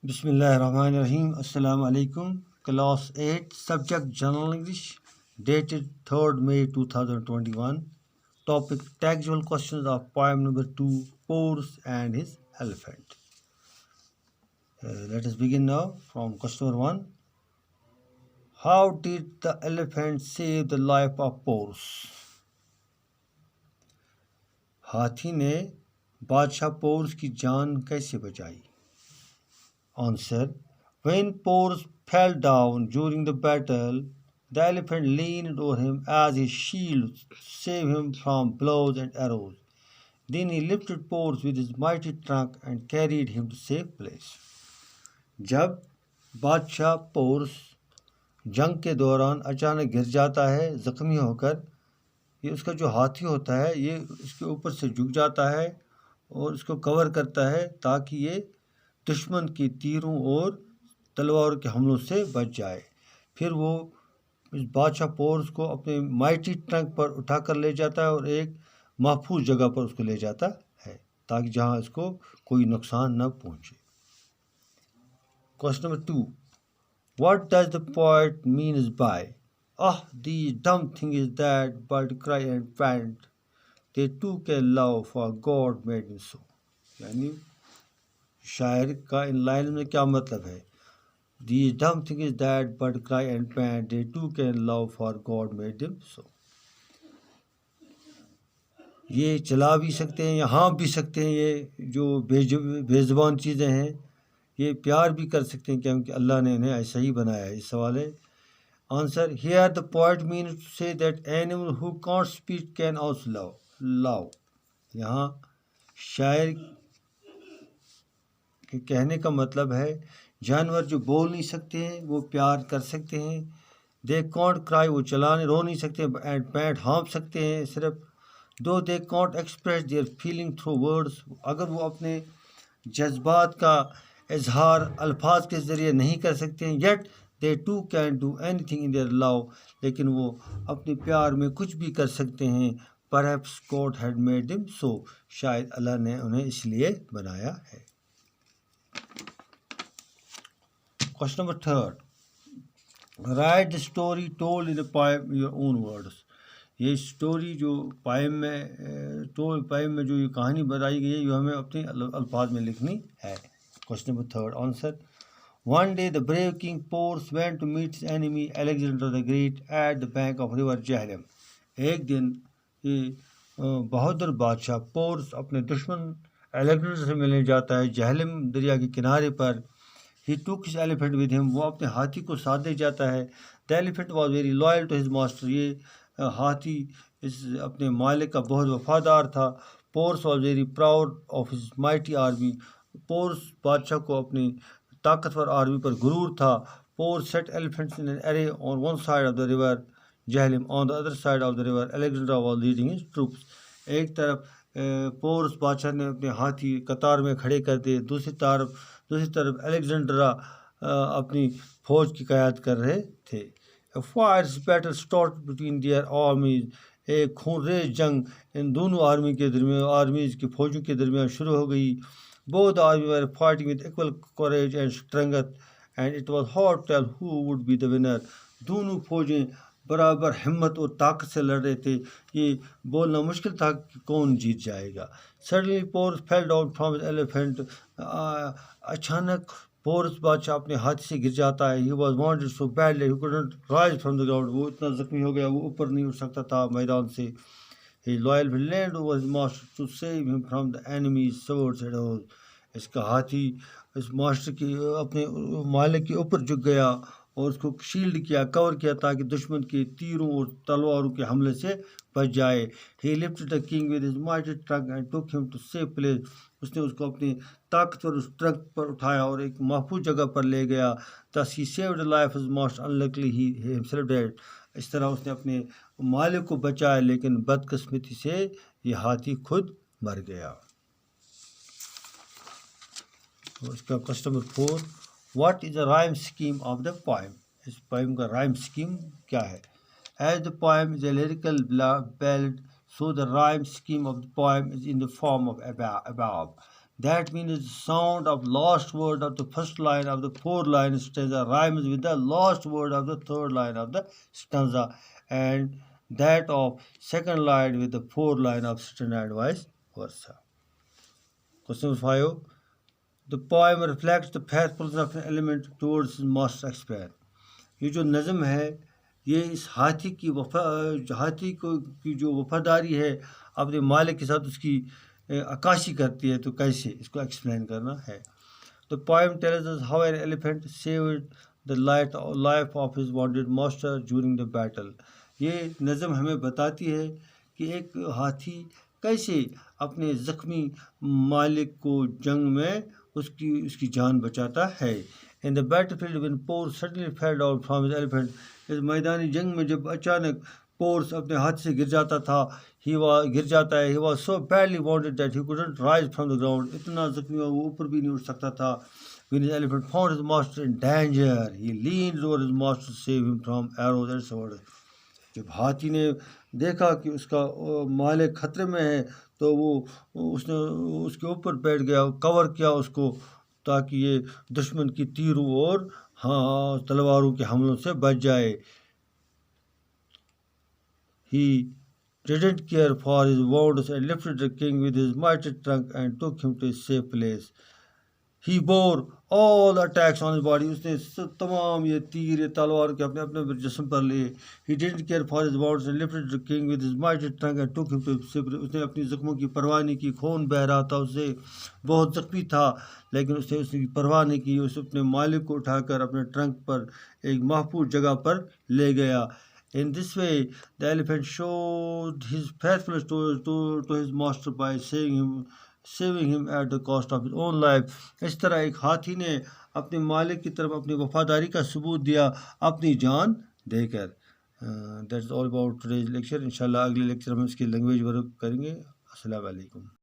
Bismillahirrahmanirrahim. Assalamu alaikum. Class 8, Subject General English, dated 3rd May 2021. Topic Textual questions of poem number 2, Porus and his elephant. Let us begin now from question number 1. How did the elephant save the life of Porus? हाथी ने बादशाह pores की जान कैसे बचाई? Answer. When Porus fell down during the battle, the elephant leaned over him as his shield to save him from blows and arrows. Then he lifted Porus with his mighty trunk and carried him to safe place. जब बादशाह pores जंग के दौरान अचानक गिर जाता है जख्मी होकर, ये उसका जो हाथी होता है ये इसके ऊपर से झुक जाता है और इसको कवर करता है ताकि ये दुश्मन के तीरों और तलवारों के हमलों से बच जाए। फिर वो इस बादशाह पोर्स को अपने माइटी ट्रंक पर उठाकर ले जाता है और एक महफूज जगह पर उसको ले जाता है ताकि जहाँ इसको कोई नुकसान न पहुँचे। Question number 2. What does the poet means by these dumb things that bird cry and pant, they too can love for God made him so? यानी शायर का इन लाइन में क्या मतलब है? These dumb things that bird cry and pant, they too can love for God made them so. ये चला भी सकते हैं या हाँफ भी सकते हैं, ये जो बेज़ुबान चीज़ें हैं ये प्यार भी कर सकते हैं क्योंकि अल्लाह ने इन्हें ऐसा ही बनाया है। इस सवाल है answer. Here the poet means to say that animal who can't speak can also love. यहाँ शायर के कहने का मतलब है जानवर जो बोल नहीं सकते हैं वो प्यार कर सकते हैं. दे कॉन्ट क्राई, वो चलाने रो नहीं सकते. एंड पैंट हाँफ सकते हैं सिर्फ. दो they can't express their feeling through words, अगर वो अपने जज्बात का इजहार अल्फाज के ज़रिए नहीं कर सकते हैं. Yet they too can do anything in their love, लेकिन वो अपने प्यार में कुछ भी कर सकते हैं. Perhaps God had made them so, शायद अल्लाह ने उन्हें इसलिए बनाया है. Question number 3. Right the story told in the poem your own words. ये स्टोरी जो पोएम में जो ये कहानी बताई गई है ये हमें अपने अल्फाज में लिखनी है. Question number 3. Answer. One day the brave king Porus went to meet his enemy Alexander the Great at the bank of river Jhelum. एक दिन ये बहादुर बादशाह पोर्स अपने दुश्मन अलेक्जेंडर से मिलने जाता है जहलम दरिया के किनारे पर. He took his elephant with him. वो अपने हाथी को साथ ले जाता है. The elephant was very loyal to his master. ये हाथी इस अपने मालिक का बहुत वफादार था. Porus was very proud of his mighty army. Pores बादशाह को अपनी ताकतवर आर्मी पर गुरूर था. Pores set elephants in an array on one side of the river Jhelum, on the other side of the river Alexandra was leading his troops. एक तरफ pores बादशाह ने अपने हाथी कतार में खड़े कर दिए, दूसरी तरफ अलेक्जेंड्रा अपनी फौज की क़यादत कर रहे थे. A fierce battle started between their armies. एक खूनरेज़ जंग इन दोनों आर्मीज़ की फौजों के दरमियान शुरू हो गई. Both armies were fighting with equal courage and strength, and it was hard to tell who would be the winner. दोनों फौजें बराबर हिम्मत और ताकत से लड़ रहे थे. ये बोलना मुश्किल था कि कौन जीत जाएगा. Suddenly Porus fell down from his elephant. अचानक पोर्स बादशाह अपने हाथी से गिर जाता है. He was wounded so badly he couldn't rise from the ground. वो इतना जख्मी हो गया वो ऊपर नहीं उठ सकता था मैदान से. His loyal leaned over his master to save him from the enemy's swords and arrows. इसका हाथी इस मास्टर की अपने मालिक के ऊपर झुक गया और उसको शील्ड किया, कवर किया ताकि दुश्मन के तीरों और तलवारों के हमले से बच जाए. He lifted the king with his mighty trunk and took him to safe place. उसने उसको अपनी ताकतवर उस ट्रक पर उठाया और एक महफूज जगह पर ले गया. Thus he saved the life of his master. Unluckily he himself died. इस तरह उसने अपने मालिक को बचाया लेकिन बदकिस्मती से ये हाथी खुद मर गया. इसका question number 4. What is the rhyme scheme of the poem. इस पोएम का राइम स्कीम क्या है? As the poem is a lyrical ballad, so the rhyme scheme of the poem is in the form of above. That means the sound of last word of the first line of the fourth line stanza rhymes with the last word of the third line of the stanza, and that of second line with the fourth line of stanza, and vice versa. Question 5. The poem reflects the faithfulness of an element towards his master expert. ये जो नज़म है ये इस हाथी की हाथी को की जो वफादारी है अपने मालिक के साथ उसकी अक्कासी करती है, तो कैसे इसको एक्सप्लेन करना है. The poem tells us how an elephant saved the life of his wounded master during the battle. ये नज़म हमें बताती है कि एक हाथी कैसे अपने ज़ख्मी मालिक को जंग में उसकी जान बचाता है. In the battlefield, when Porus suddenly fell down from his elephant, इस मैदानी जंग में जब अचानक पोर्स अपने हाथ से गिर जाता है, he was so badly wounded that he couldn't rise from the ground. इतना जख्मी हुआ वो ऊपर भी नहीं उठ सकता था. When his elephant found his master in danger, he leaned over his master to save him from arrows and swords. जब हाथी ने देखा कि उसका मालिक खतरे में है तो उसने उसके ऊपर बैठ गया, कवर किया उसको, ताकि ये दुश्मन की तीरों और तलवारों के हमलों से बच जाए. He didn't care for his wounds and lifted the king with his mighty trunk and took him to a safe place. He bore all the attacks on his body. उसने तमाम ये तीर, ये तलवार के अपने जिस्म पर लिए. He didn't care for his wounds and lifted the king with his mighty trunk and took him to a safe place. उसने अपनी जख्मों की परवाह नहीं की. खून बह रहा था, उससे बहुत जख्मी था, लेकिन उसने उसकी परवाह नहीं की. उस अपने मालिक को उठाकर अपने ट्रंक पर एक महफूज जगह पर ले गया. In this way, the elephant showed his faithfulness to his master by saving him at the cost of his own life. इस तरह एक हाथी ने अपने मालिक की तरफ अपनी वफादारी का सबूत दिया अपनी जान देकर. That's all about today's lecture. इंशाल्लाह अगले लेक्चर हम इसकी लैंग्वेज वर्क करेंगे. अस्सलाम वालेकुम.